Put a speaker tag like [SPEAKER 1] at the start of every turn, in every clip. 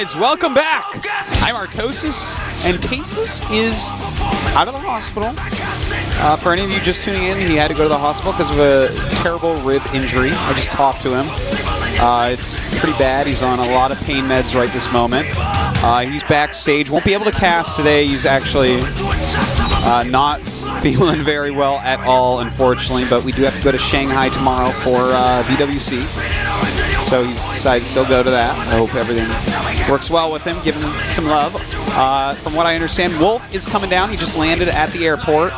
[SPEAKER 1] guys, welcome back. I'm Artosis, and Tasis is out of the hospital. For any of you just tuning in, he had to go to the hospital because of a terrible rib injury. I just talked to him. It's pretty bad. He's on a lot of pain meds right this moment. He's backstage. Won't be able to cast today. He's actually not feeling very well at all, unfortunately, but we do have to go to Shanghai tomorrow for BWC. So he's decided to still go to that. I hope everything works well with him. Give him some love. From what I understand, Wolf is coming down. He just landed at the airport.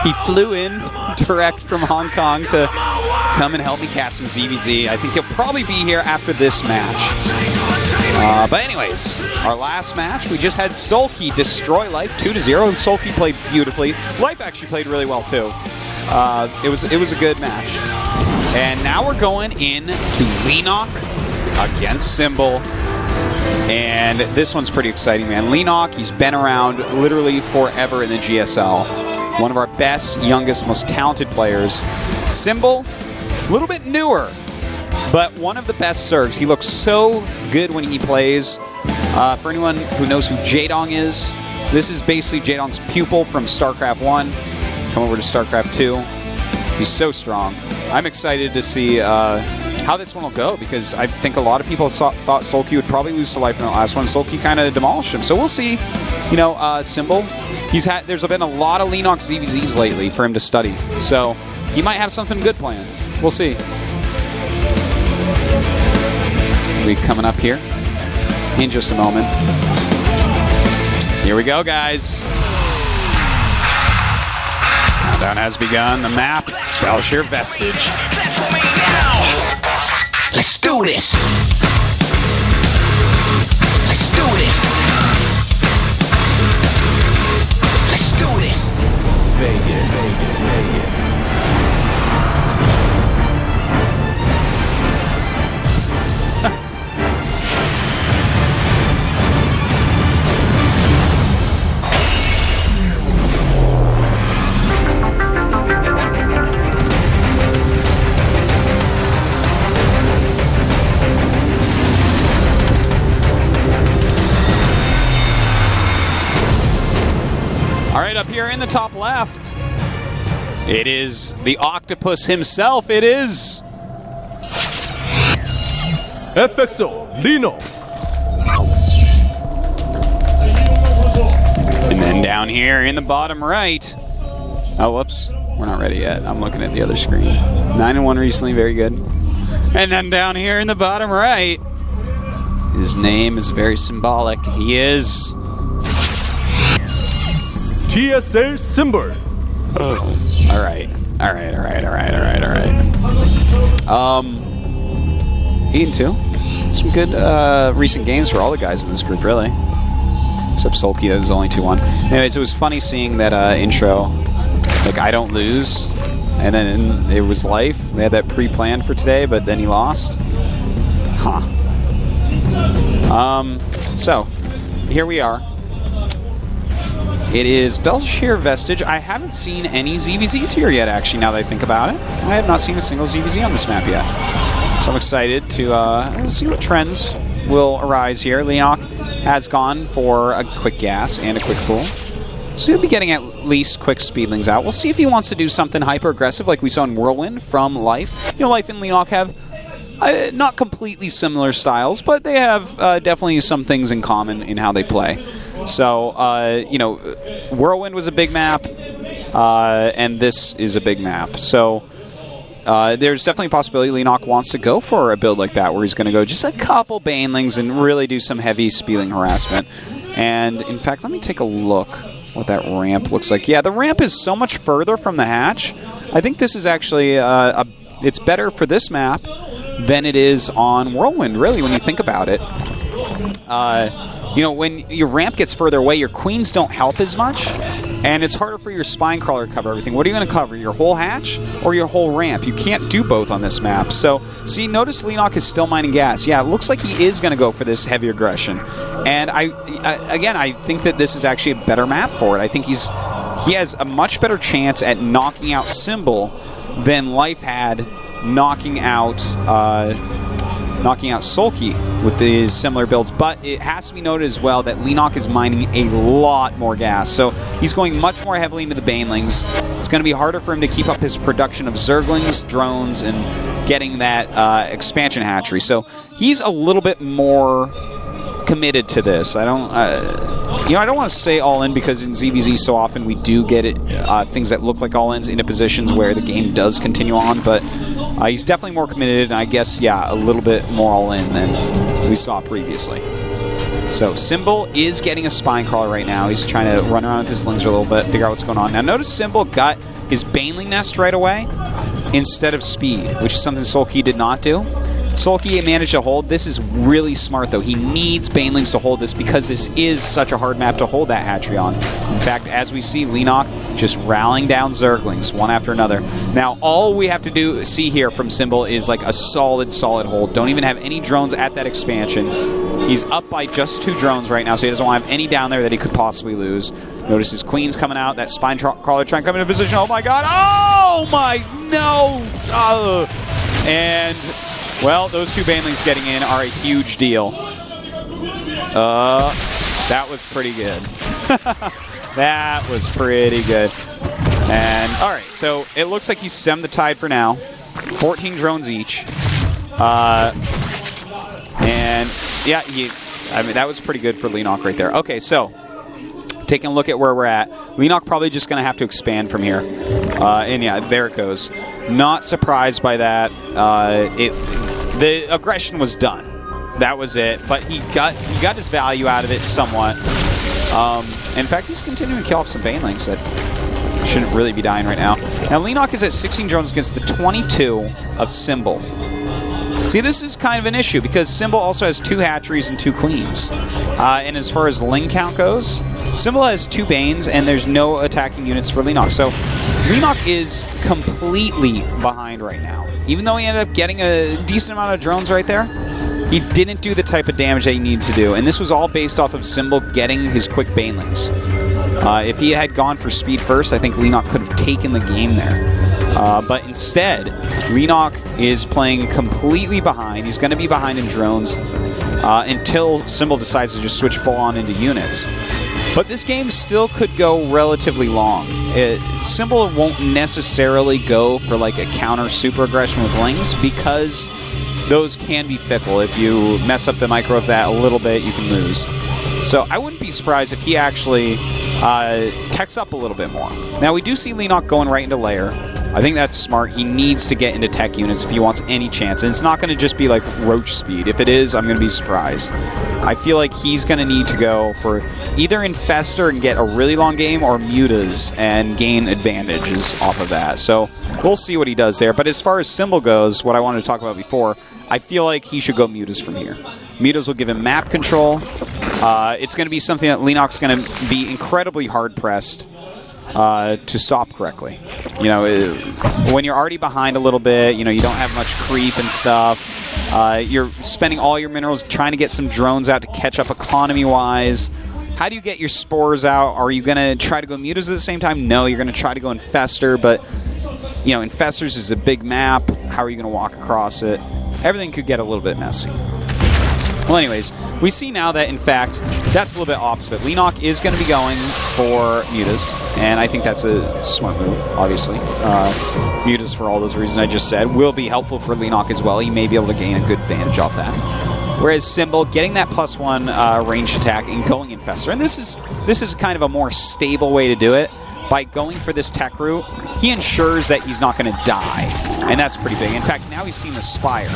[SPEAKER 1] He flew in direct from Hong Kong to come and help me cast some ZVZ. I think he'll probably be here after this match. But anyways, our last match, we just had Sulky destroy Life 2-0. Sulky played beautifully. Life actually played really well too. It was a good match. And now we're going in to Leenock against Symbol. And this one's pretty exciting, man. Leenock, he's been around literally forever in the GSL. One of our best, youngest, most talented players. Symbol, a little bit newer, but one of the best serves. He looks so good when he plays. For anyone who knows who Jaedong is, this is basically Jaedong's pupil from StarCraft 1. Come over to StarCraft 2. He's so strong. I'm excited to see how this one will go because I think a lot of people thought Sulky would probably lose to Life in the last one. Sulky kind of demolished him. So we'll see. You know, Symbol, there's been a lot of Leenock ZVZs lately for him to study. So he might have something good planned. We'll see. We'll be coming up here in just a moment. Here we go, guys. Countdown has begun. The map, Belshire Vestige.
[SPEAKER 2] Let's do this. Let's do this. Let's do this. Vegas.
[SPEAKER 1] All right, up here in the top left, it is the octopus himself. It is
[SPEAKER 3] FXO Leenock.
[SPEAKER 1] And then down here in the bottom right, oh, whoops, we're not ready yet. I'm looking at the other screen. 9-1 recently, very good. And then down here in the bottom right, his name is very symbolic. He is
[SPEAKER 3] GSL Symbol.
[SPEAKER 1] Oh. All right. Eaton 2. Some good recent games for all the guys in this group, really. Except Sulky, that was only 2-1. Anyways, it was funny seeing that intro. Like, I don't lose. And then it was Life. They had that pre-planned for today, but then he lost. Huh. So, here we are. It is Belshire Vestige. I haven't seen any ZVZs here yet, actually, now that I think about it. I have not seen a single ZVZ on this map yet. So I'm excited to see what trends will arise here. Leenock has gone for a quick gas and a quick pull. So he'll be getting at least quick speedlings out. We'll see if he wants to do something hyper-aggressive like we saw in Whirlwind from Life. You know, Life and Leenock have not completely similar styles, but they have definitely some things in common in how they play. So, you know, Whirlwind was a big map, and this is a big map. So, there's definitely a possibility Leenock wants to go for a build like that, where he's going to go just a couple Banelings and really do some heavy speedling harassment. And, in fact, let me take a look what that ramp looks like. Yeah, the ramp is so much further from the hatch. I think this is actually, it's better for this map than it is on Whirlwind, really, when you think about it. You know, when your ramp gets further away, your queens don't help as much, and it's harder for your spine crawler to cover everything. What are you going to cover, your whole hatch or your whole ramp? You can't do both on this map. So, see, notice Leenock is still mining gas. Yeah, it looks like he is going to go for this heavy aggression. And, again, I think that this is actually a better map for it. I think he has a much better chance at knocking out Symbol than Life had knocking out knocking out Sulky with these similar builds. But it has to be noted as well that Leenock is mining a lot more gas. So he's going much more heavily into the Banelings. It's going to be harder for him to keep up his production of Zerglings, drones, and getting that expansion hatchery. So he's a little bit more committed to this. I don't want to say all in because in ZVZ so often we do get it things that look like all ins into positions where the game does continue on, but he's definitely more committed, and I guess, yeah, a little bit more all in than we saw previously. So Symbol is getting a Spine Crawler right now. He's trying to run around with his Slinger a little bit, figure out what's going on. Now notice Symbol got his Baneling Nest right away instead of Speed, which is something Sulky did not do. Sulky managed to hold. This is really smart, though. He needs Banelings to hold this because this is such a hard map to hold that hatchery on. In fact, as we see, Leenock just rallying down Zerglings one after another. Now, all we have to see here from Symbol is like a solid hold. Don't even have any drones at that expansion. He's up by just 2 drones right now, so he doesn't want to have any down there that he could possibly lose. Notice his Queen's coming out. That Spine Crawler trying to come into position. Oh, my God. Oh, my. No. And... well, those 2 Banelings getting in are a huge deal. That was pretty good. That was pretty good. And, all right, so it looks like he's stemmed the tide for now. 14 drones each. And, yeah, that was pretty good for Leenock right there. Okay, so taking a look at where we're at. Leenock probably just going to have to expand from here. And, yeah, there it goes. Not surprised by that. The aggression was done. That was it. But he got his value out of it somewhat. In fact, he's continuing to kill off some Banelings that shouldn't really be dying right now. Now, Leenock is at 16 drones against the 22 of Symbol. See, this is kind of an issue because Symbol also has 2 hatcheries and 2 queens. And as far as Ling count goes, Symbol has 2 Banes and there's no attacking units for Leenock. So Leenock is completely behind right now. Even though he ended up getting a decent amount of drones right there, he didn't do the type of damage that he needed to do. And this was all based off of Symbol getting his quick Banelings. If he had gone for speed first, I think Leenock could have taken the game there. But instead, Leenock is playing completely behind. He's going to be behind in drones until Symbol decides to just switch full-on into units. But this game still could go relatively long. Symbol won't necessarily go for like a counter super aggression with Lings because those can be fickle. If you mess up the micro of that a little bit, you can lose. So I wouldn't be surprised if he actually techs up a little bit more. Now we do see Leenock going right into lair. I think that's smart. He needs to get into tech units if he wants any chance. And it's not going to just be like roach speed. If it is, I'm going to be surprised. I feel like he's going to need to go for either Infestor and get a really long game or Mutas and gain advantages off of that. So we'll see what he does there. But as far as Symbol goes, what I wanted to talk about before, I feel like he should go Mutas from here. Mutas will give him map control. It's going to be something that Leenock's going to be incredibly hard-pressed to stop correctly. You know, when you're already behind a little bit, you know, you don't have much creep and stuff. You're spending all your minerals trying to get some drones out to catch up economy-wise. How do you get your spores out? Are you going to try to go Mutas at the same time? No, you're going to try to go Infestor, but, you know, Infestors is a big map. How are you going to walk across it? Everything could get a little bit messy. Well, anyways, we see now that, in fact, that's a little bit opposite. Leenock is going to be going for Mutas, and I think that's a smart move, obviously. Mutas, for all those reasons I just said, will be helpful for Leenock as well. He may be able to gain a good advantage off that. Whereas Symbol, getting that +1 ranged attack and going Infestor, and this is kind of a more stable way to do it. By going for this tech route, he ensures that he's not going to die, and that's pretty big. In fact, now he's seen the Spire.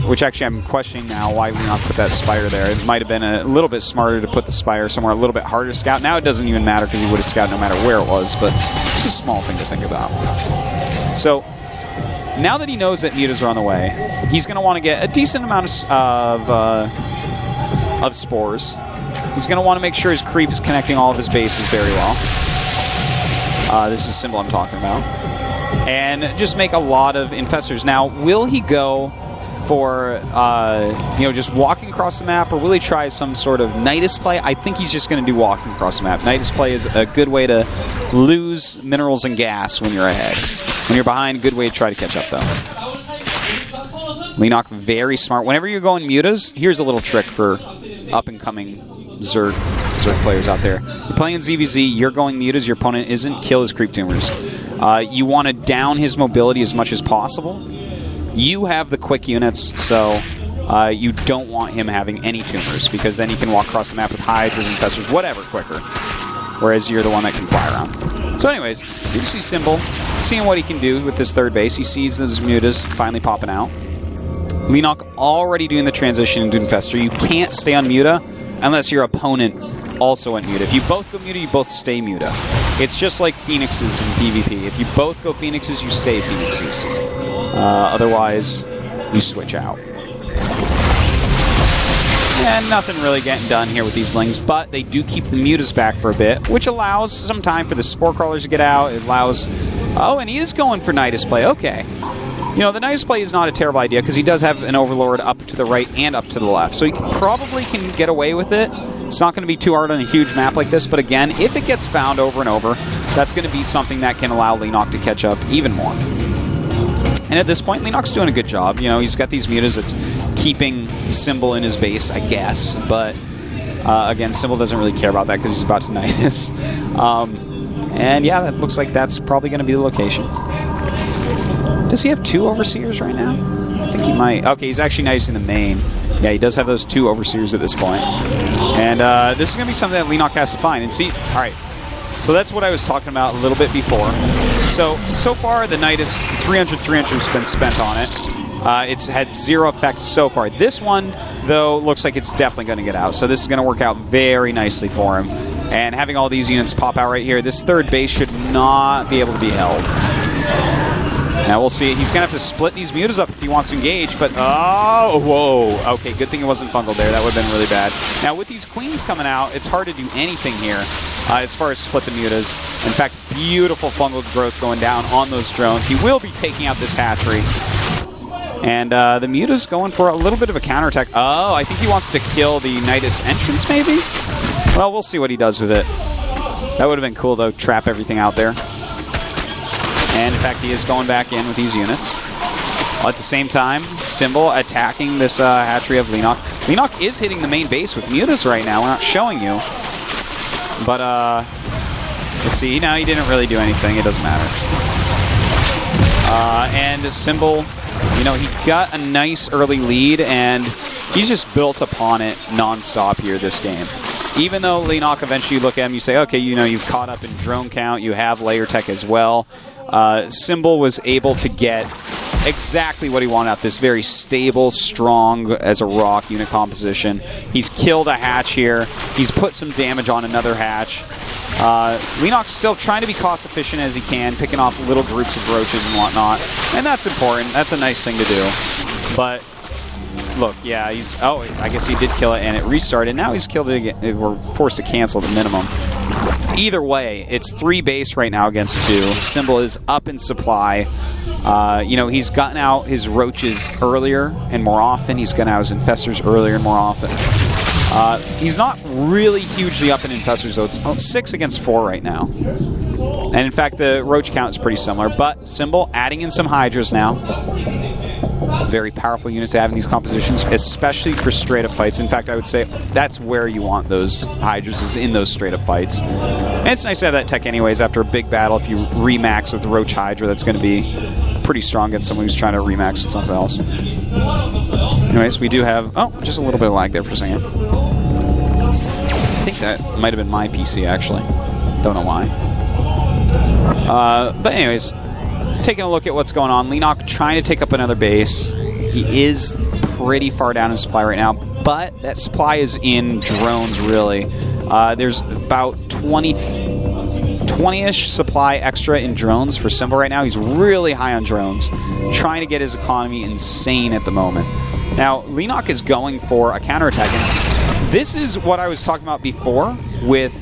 [SPEAKER 1] Which actually I'm questioning now why Leenock put that Spire there. It might have been a little bit smarter to put the Spire somewhere a little bit harder to scout. Now it doesn't even matter because he would have scouted no matter where it was, but it's a small thing to think about. So now that he knows that Mutas are on the way, he's going to want to get a decent amount of spores. He's going to want to make sure his creep is connecting all of his bases very well. This is Symbol I'm talking about. And just make a lot of Infestors. Now, will he go for, just walking across the map, or will he try some sort of Nidus play? I think he's just going to do walking across the map. Nidus play is a good way to lose minerals and gas when you're ahead. When you're behind, good way to try to catch up, though. Leenock, very smart. Whenever you're going mutas, here's a little trick for up-and-coming Zerg players out there. You're playing in ZVZ, you're going mutas, your opponent isn't, kill his creep tumors. You want to down his mobility as much as possible. You have the quick units, so you don't want him having any tumors, because then he can walk across the map with hydras, infestors, whatever, quicker. Whereas you're the one that can fly around. So anyways, you see Symbol seeing what he can do with this third base. He sees those mutas finally popping out. Leenock already doing the transition into Infestor. You can't stay on muta unless your opponent also went muta. If you both go muta, you both stay muta. It's just like Phoenixes in PvP. If you both go Phoenixes, you stay Phoenixes. Otherwise, you switch out. And nothing really getting done here with these Lings, but they do keep the mutas back for a bit, which allows some time for the Spore Crawlers to get out. It allows... Oh, and he is going for Nidus play. Okay. You know, the Nidus play is not a terrible idea, because he does have an Overlord up to the right and up to the left. So he probably can get away with it. It's not going to be too hard on a huge map like this, but again, if it gets found over and over, that's going to be something that can allow Leenock to catch up even more. And at this point, Leenock's doing a good job. You know, he's got these mutas that's keeping Symbol in his base, I guess. But, again, Symbol doesn't really care about that because he's about to Nidus. And, yeah, that looks like that's probably going to be the location. Does he have 2 Overseers right now? I think he might. Okay, he's actually Nidusing the main. Yeah, he does have those 2 Overseers at this point. And this is going to be something that Leenock has to find. And see, all right. So that's what I was talking about a little bit before. So far, the Nidus, 300 has been spent on it. It's had 0 effect so far. This one, though, looks like it's definitely going to get out. So this is going to work out very nicely for him. And having all these units pop out right here, this third base should not be able to be held. Now we'll see. He's going to have to split these mutas up if he wants to engage, but... Oh, whoa. Okay, good thing it wasn't fungled there. That would have been really bad. Now, with these queens coming out, it's hard to do anything here as far as split the mutas. In fact, beautiful fungal growth going down on those drones. He will be taking out this hatchery. And the muta's going for a little bit of a counterattack. Oh, I think he wants to kill the Nidus entrance, maybe? Well, we'll see what he does with it. That would have been cool, though, trap everything out there. And, in fact, he is going back in with these units. At the same time, Symbol attacking this hatchery of Leenock. Leenock is hitting the main base with mutas right now. We're not showing you. But, let's see. No, he didn't really do anything. It doesn't matter. And Symbol, you know, he got a nice early lead, and he's just built upon it nonstop here this game. Even though Leenock, eventually you look at him, you say, okay, you know, you've caught up in drone count, you have layer tech as well. Symbol was able to get exactly what he wanted out. This very stable, strong as a rock unit composition. He's killed a hatch here. He's put some damage on another hatch. Leenock's still trying to be cost efficient as he can, picking off little groups of roaches and whatnot. And that's important. That's a nice thing to do. But look, yeah, he's... Oh, I guess he did kill it and it restarted. Now he's killed it again. We're forced to cancel the minimum. Either way, it's 3 base right now against 2. Symbol is up in supply. You know, he's gotten out his roaches earlier and more often. He's gotten out his infestors earlier and more often. He's not really hugely up in infestors, though. It's 6 against 4 right now. And in fact, the roach count is pretty similar. But Symbol adding in some hydras now. Very powerful units to have in these compositions, especially for straight-up fights. In fact, I would say that's where you want those hydras, is in those straight-up fights. And it's nice to have that tech anyways after a big battle. If you remax with Roach Hydra, that's going to be pretty strong against someone who's trying to remax with something else. Anyways, we do have... Oh, just a little bit of lag there for a second. I think that might have been my PC, actually. Don't know why. But anyways... Taking a look at what's going on. Leenock trying to take up another base. He is pretty far down in supply right now, but that supply is in drones, really. There's about 20-ish supply extra in drones for Symbol right now. He's really high on drones, trying to get his economy insane at the moment. Now, Leenock is going for a counterattack, and this is what I was talking about before with...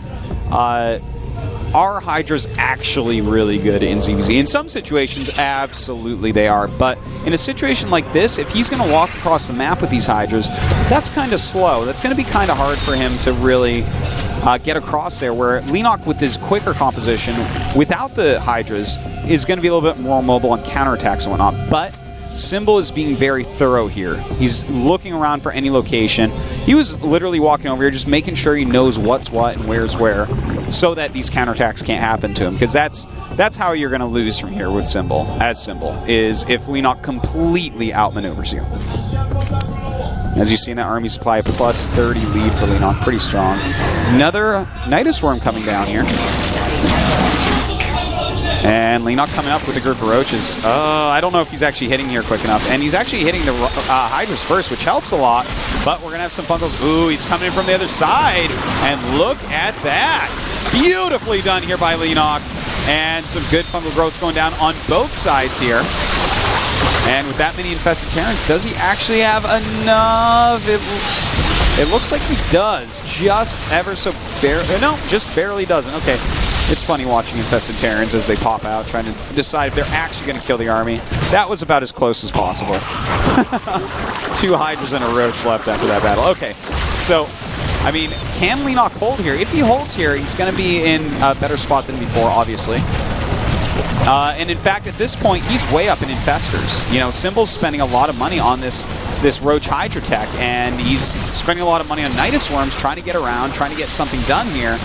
[SPEAKER 1] Are Hydras actually really good in ZVZ? In some situations, absolutely they are. But in a situation like this, if he's going to walk across the map with these Hydras, that's kind of slow. That's going to be kind of hard for him to really get across there, where Leenock, with his quicker composition, without the Hydras, is going to be a little bit more mobile on counterattacks and whatnot. But Symbol is being very thorough here. He's looking around for any location. He was literally walking over here just making sure he knows what's what and where's where so that these counterattacks can't happen to him, because that's how you're going to lose from here with Symbol, is if Leenock completely outmaneuvers you. As you see in that army supply, plus 30 lead for Leenock, pretty strong. Another Nidus Worm coming down here. And Leenock coming up with a group of roaches. I don't know if he's actually hitting here quick enough. And he's actually hitting the Hydras first, which helps a lot. But we're going to have some Funkles. Ooh, he's coming in from the other side. And look at that. Beautifully done here by Leenock. And some good fungal growths going down on both sides here. And with that many infested Terrans, does he actually have enough? It looks like he does. Just ever so barely. No, just barely doesn't. Okay. It's funny watching infested Terrans as they pop out, trying to decide if they're actually going to kill the army. That was about as close as possible. 2 Hydras and a Roach left after that battle. Okay, so, I mean, can Leenock hold here? If he holds here, he's going to be in a better spot than before, obviously. And in fact, at this point, he's way up in infestors. You know, Symbol's spending a lot of money on this Roach Hydra tech, and he's spending a lot of money on Nidus Worms, trying to get around, trying to get something done here.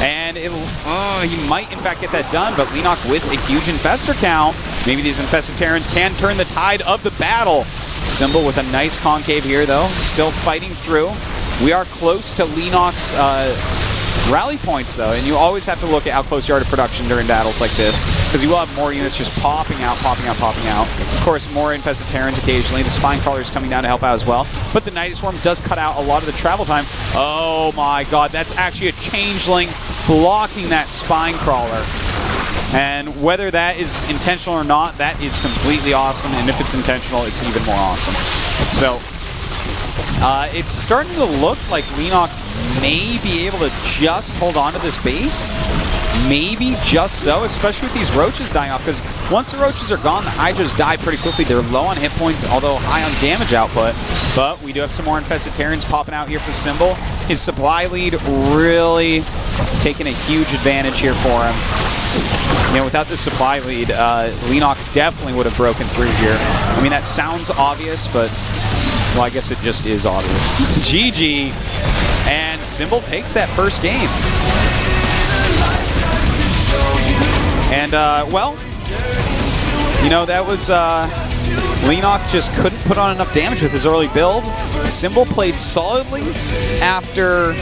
[SPEAKER 1] And he might, in fact, get that done, but Leenock with a huge infestor count. Maybe these infested Terrans can turn the tide of the battle. Symbol with a nice concave here, though. Still fighting through. We are close to Leenock's rally points, though, and you always have to look at how close you are to production during battles like this, because you will have more units just popping out. Of course, more infested Terrans occasionally. The Spine Crawler's coming down to help out as well, but the Nidus Worm does cut out a lot of the travel time. Oh my god, that's actually a Changeling blocking that Spine Crawler. And whether that is intentional or not, that is completely awesome, and if it's intentional, it's even more awesome. So, it's starting to look like Leenock may be able to just hold on to this base. Maybe just so, especially with these Roaches dying off, because once the Roaches are gone, the Hydras die pretty quickly. They're low on hit points, although high on damage output. But we do have some more infested Terrans popping out here for Symbol. His supply lead really taking a huge advantage here for him. You know, without this supply lead, Leenock definitely would have broken through here. I mean, that sounds obvious, but, well, I guess it just is obvious. GG. And Symbol takes that first game. And, well, you know, that was, Leenock just couldn't put on enough damage with his early build. Symbol played solidly after,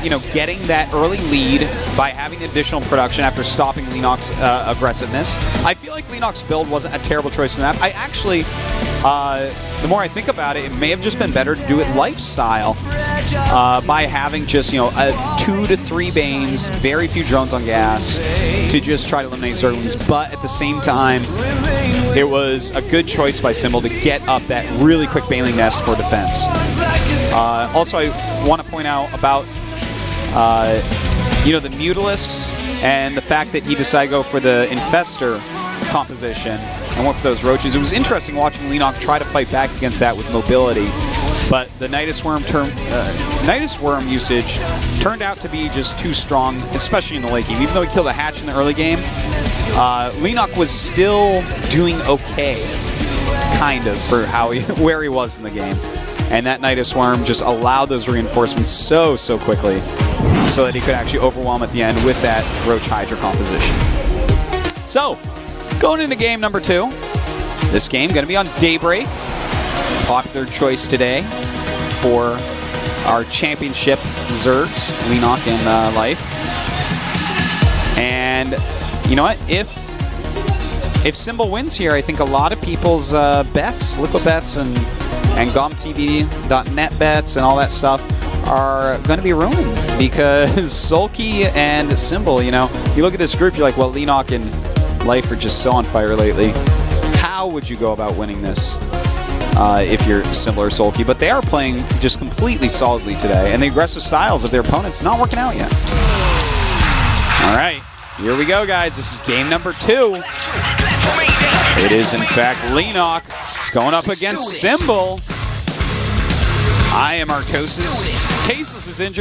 [SPEAKER 1] you know, getting that early lead by having the additional production after stopping Leenock's aggressiveness. I feel like Leenock's build wasn't a terrible choice in the map. I actually, the more I think about it, it may have just been better to do it lifestyle by having just, you know, 2 to 3 Banes, very few drones on gas to just try to eliminate Zerglings. But at the same time, it was a good choice by Symbol to get up that really quick Baneling nest for defense. Also, I want to point out about, you know, the Mutalisks and the fact that he decided to go for the Infestor composition and went for those Roaches. It was interesting watching Leenock try to fight back against that with mobility, but the Nidus Worm usage turned out to be just too strong, especially in the late game. Even though he killed a hatch in the early game, Leenock was still doing okay, kind of, for how where he was in the game. And that Nidus Worm just allowed those reinforcements so quickly so that he could actually overwhelm at the end with that Roach Hydra composition. So, going into game number 2. This game going to be on Daybreak. Popular choice today for our championship Zergs, Leenock and Life. And you know what? If Symbol wins here, I think a lot of people's bets, liquid bets and GOMTV.net bets and all that stuff are going to be ruined, because Sulky and Symbol, you know, you look at this group, you're like, well, Leenock and Life are just so on fire lately. How would you go about winning this if you're Symbol or Sulky? But they are playing just completely solidly today, and the aggressive styles of their opponents not working out yet. All right, here we go, guys. This is game number 2. It is, in fact, Leenock going up against Symbol. I am Artosis. Tasteless is injured.